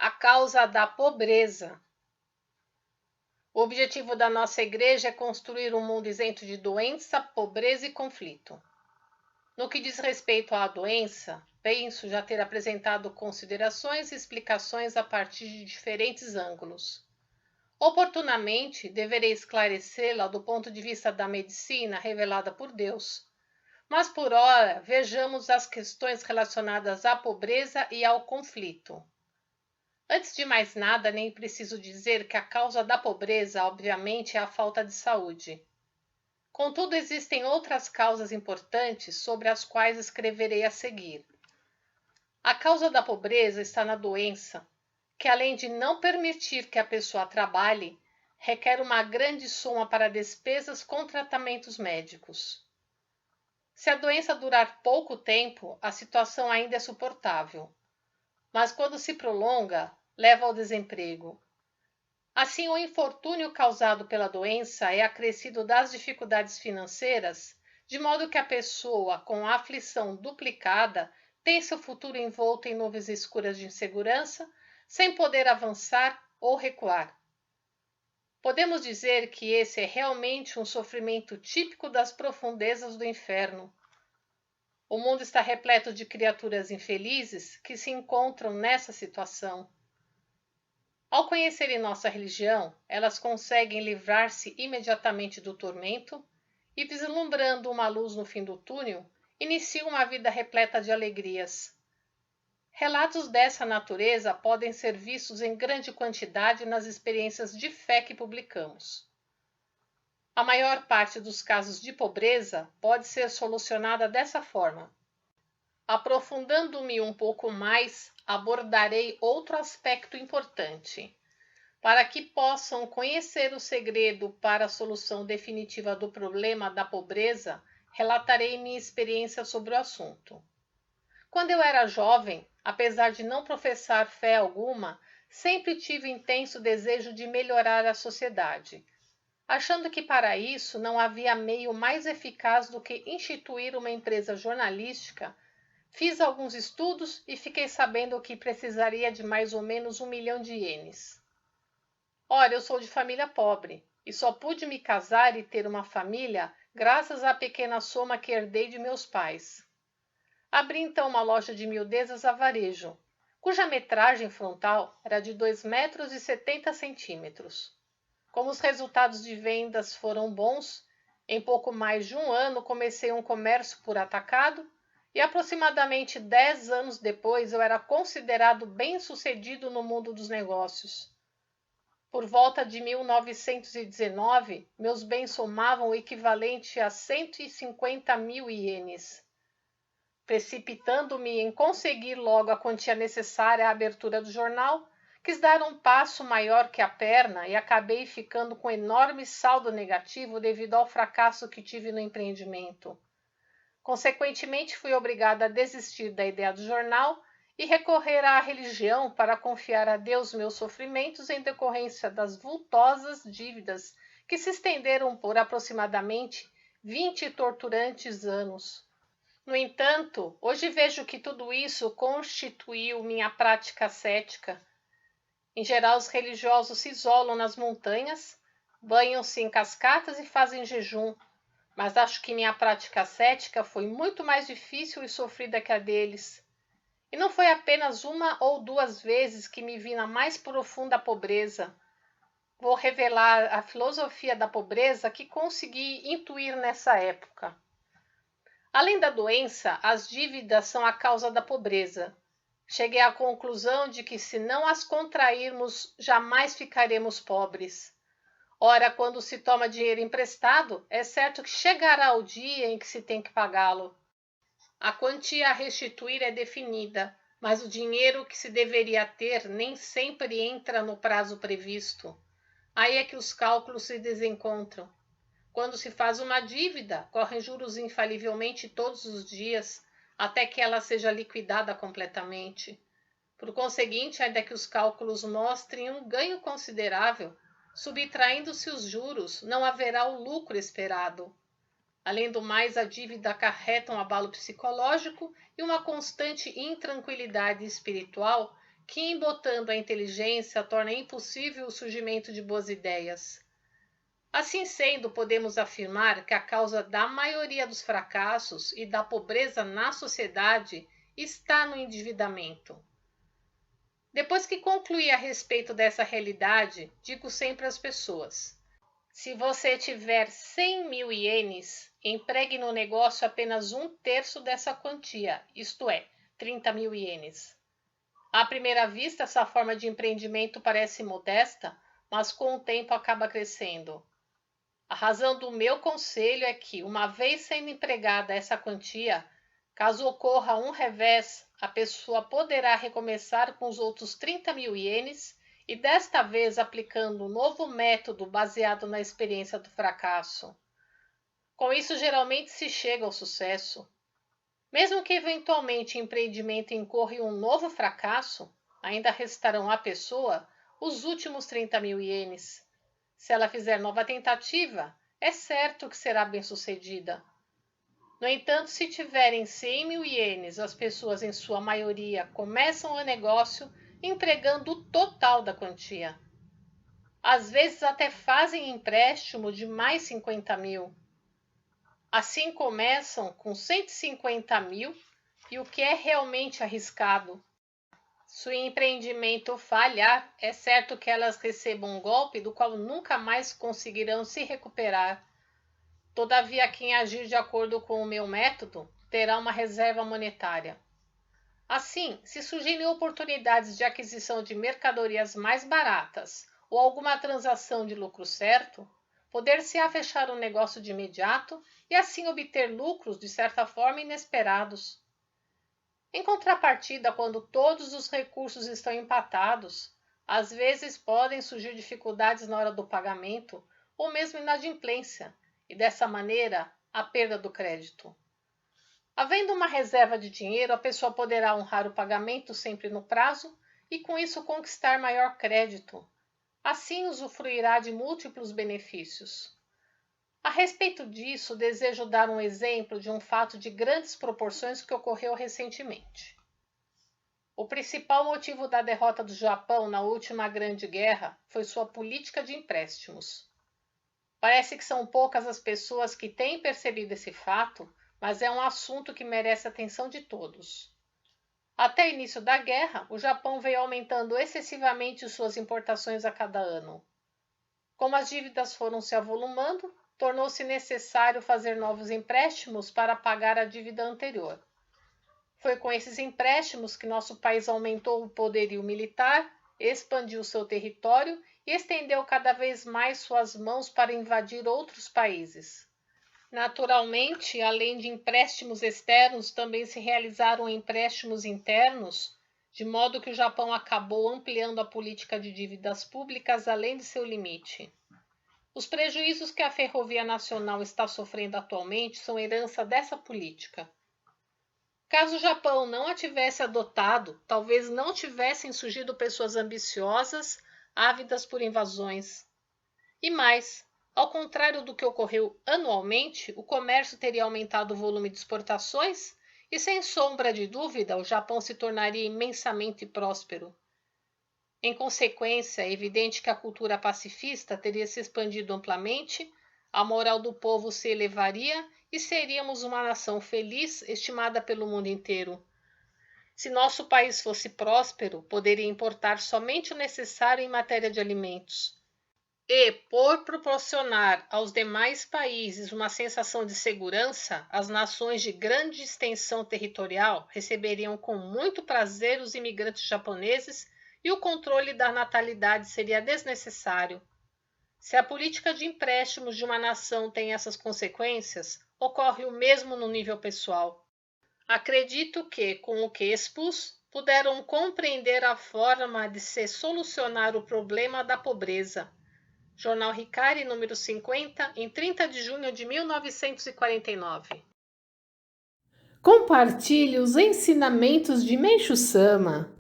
A causa da pobreza. O objetivo da nossa igreja é construir um mundo isento de doença, pobreza e conflito. No que diz respeito à doença, penso já ter apresentado considerações e explicações a partir de diferentes ângulos. Oportunamente, deverei esclarecê-la do ponto de vista da medicina revelada por Deus. Mas por ora, vejamos as questões relacionadas à pobreza e ao conflito. Antes de mais nada, nem preciso dizer que a causa da pobreza, obviamente, é a falta de saúde. Contudo, existem outras causas importantes sobre as quais escreverei a seguir. A causa da pobreza está na doença, que além de não permitir que a pessoa trabalhe, requer uma grande soma para despesas com tratamentos médicos. Se a doença durar pouco tempo, a situação ainda é suportável. Mas quando se prolonga, leva ao desemprego. Assim, o infortúnio causado pela doença é acrescido das dificuldades financeiras, de modo que a pessoa, com a aflição duplicada, tem seu futuro envolto em nuvens escuras de insegurança, sem poder avançar ou recuar. Podemos dizer que esse é realmente um sofrimento típico das profundezas do inferno. O mundo está repleto de criaturas infelizes que se encontram nessa situação. Ao conhecerem nossa religião, elas conseguem livrar-se imediatamente do tormento e, vislumbrando uma luz no fim do túnel, iniciam uma vida repleta de alegrias. Relatos dessa natureza podem ser vistos em grande quantidade nas experiências de fé que publicamos. A maior parte dos casos de pobreza pode ser solucionada dessa forma. Aprofundando-me um pouco mais, abordarei outro aspecto importante. Para que possam conhecer o segredo para a solução definitiva do problema da pobreza, relatarei minha experiência sobre o assunto. Quando eu era jovem, apesar de não professar fé alguma, sempre tive intenso desejo de melhorar a sociedade. Achando que para isso não havia meio mais eficaz do que instituir uma empresa jornalística, fiz alguns estudos e fiquei sabendo que precisaria de mais ou menos 1 milhão de ienes. Ora, eu sou de família pobre e só pude me casar e ter uma família graças à pequena soma que herdei de meus pais. Abri então uma loja de miudezas a varejo, cuja metragem frontal era de 2,70 metros. Como os resultados de vendas foram bons, em pouco mais de um ano comecei um comércio por atacado e aproximadamente 10 anos depois eu era considerado bem-sucedido no mundo dos negócios. Por volta de 1919, meus bens somavam o equivalente a 150 mil ienes. Precipitando-me em conseguir logo a quantia necessária à abertura do jornal, quis dar um passo maior que a perna e acabei ficando com enorme saldo negativo devido ao fracasso que tive no empreendimento. Consequentemente, fui obrigada a desistir da ideia do jornal e recorrer à religião para confiar a Deus meus sofrimentos em decorrência das vultosas dívidas que se estenderam por aproximadamente 20 torturantes anos. No entanto, hoje vejo que tudo isso constituiu minha prática ascética. Em geral, os religiosos se isolam nas montanhas, banham-se em cascatas e fazem jejum, mas acho que minha prática ascética foi muito mais difícil e sofrida que a deles. E não foi apenas 1 ou 2 vezes que me vi na mais profunda pobreza. Vou revelar a filosofia da pobreza que consegui intuir nessa época. Além da doença, as dívidas são a causa da pobreza. Cheguei à conclusão de que se não as contrairmos, jamais ficaremos pobres. Ora, quando se toma dinheiro emprestado, é certo que chegará o dia em que se tem que pagá-lo. A quantia a restituir é definida, mas o dinheiro que se deveria ter nem sempre entra no prazo previsto. Aí é que os cálculos se desencontram. Quando se faz uma dívida, correm juros infalivelmente todos os dias, até que ela seja liquidada completamente. Por conseguinte, ainda que os cálculos mostrem um ganho considerável, subtraindo-se os juros, não haverá o lucro esperado. Além do mais, a dívida acarreta um abalo psicológico e uma constante intranquilidade espiritual que, embotando a inteligência, torna impossível o surgimento de boas ideias. Assim sendo, podemos afirmar que a causa da maioria dos fracassos e da pobreza na sociedade está no endividamento. Depois que concluí a respeito dessa realidade, digo sempre às pessoas: se você tiver 100 mil ienes, empregue no negócio apenas 1/3 dessa quantia, isto é, 30 mil ienes. À primeira vista, essa forma de empreendimento parece modesta, mas com o tempo acaba crescendo. A razão do meu conselho é que, uma vez sendo empregada essa quantia, caso ocorra um revés, a pessoa poderá recomeçar com os outros 30 mil ienes e desta vez aplicando um novo método baseado na experiência do fracasso. Com isso, geralmente se chega ao sucesso. Mesmo que eventualmente o empreendimento incorra em um novo fracasso, ainda restarão à pessoa os últimos 30 mil ienes. Se ela fizer nova tentativa, é certo que será bem-sucedida. No entanto, se tiverem 100 mil ienes, as pessoas, em sua maioria, começam o negócio empregando o total da quantia. Às vezes até fazem empréstimo de mais 50 mil. Assim começam com 150 mil e o que é realmente arriscado. Se o empreendimento falhar, é certo que elas recebam um golpe do qual nunca mais conseguirão se recuperar. Todavia, quem agir de acordo com o meu método terá uma reserva monetária. Assim, se surgirem oportunidades de aquisição de mercadorias mais baratas ou alguma transação de lucro certo, poder-se-á fechar um negócio de imediato e assim obter lucros de certa forma inesperados. Em contrapartida, quando todos os recursos estão empatados, às vezes podem surgir dificuldades na hora do pagamento ou mesmo inadimplência, e dessa maneira, a perda do crédito. Havendo uma reserva de dinheiro, a pessoa poderá honrar o pagamento sempre no prazo e com isso conquistar maior crédito. Assim usufruirá de múltiplos benefícios. A respeito disso, desejo dar um exemplo de um fato de grandes proporções que ocorreu recentemente. O principal motivo da derrota do Japão na última Grande Guerra foi sua política de empréstimos. Parece que são poucas as pessoas que têm percebido esse fato, mas é um assunto que merece a atenção de todos. Até o início da guerra, o Japão veio aumentando excessivamente suas importações a cada ano. Como as dívidas foram se avolumando, tornou-se necessário fazer novos empréstimos para pagar a dívida anterior. Foi com esses empréstimos que nosso país aumentou o poderio militar, expandiu seu território e estendeu cada vez mais suas mãos para invadir outros países. Naturalmente, além de empréstimos externos, também se realizaram empréstimos internos, de modo que o Japão acabou ampliando a política de dívidas públicas além de seu limite. Os prejuízos que a Ferrovia Nacional está sofrendo atualmente são herança dessa política. Caso o Japão não a tivesse adotado, talvez não tivessem surgido pessoas ambiciosas, ávidas por invasões. E mais, ao contrário do que ocorreu anualmente, o comércio teria aumentado o volume de exportações e, sem sombra de dúvida, o Japão se tornaria imensamente próspero. Em consequência, é evidente que a cultura pacifista teria se expandido amplamente, a moral do povo se elevaria e seríamos uma nação feliz, estimada pelo mundo inteiro. Se nosso país fosse próspero, poderia importar somente o necessário em matéria de alimentos. E, por proporcionar aos demais países uma sensação de segurança, as nações de grande extensão territorial receberiam com muito prazer os imigrantes japoneses e o controle da natalidade seria desnecessário. Se a política de empréstimos de uma nação tem essas consequências, ocorre o mesmo no nível pessoal. Acredito que, com o que expus, puderam compreender a forma de se solucionar o problema da pobreza. Jornal Hikari, número 50, em 30 de junho de 1949. Compartilhe os ensinamentos de Meishu Sama.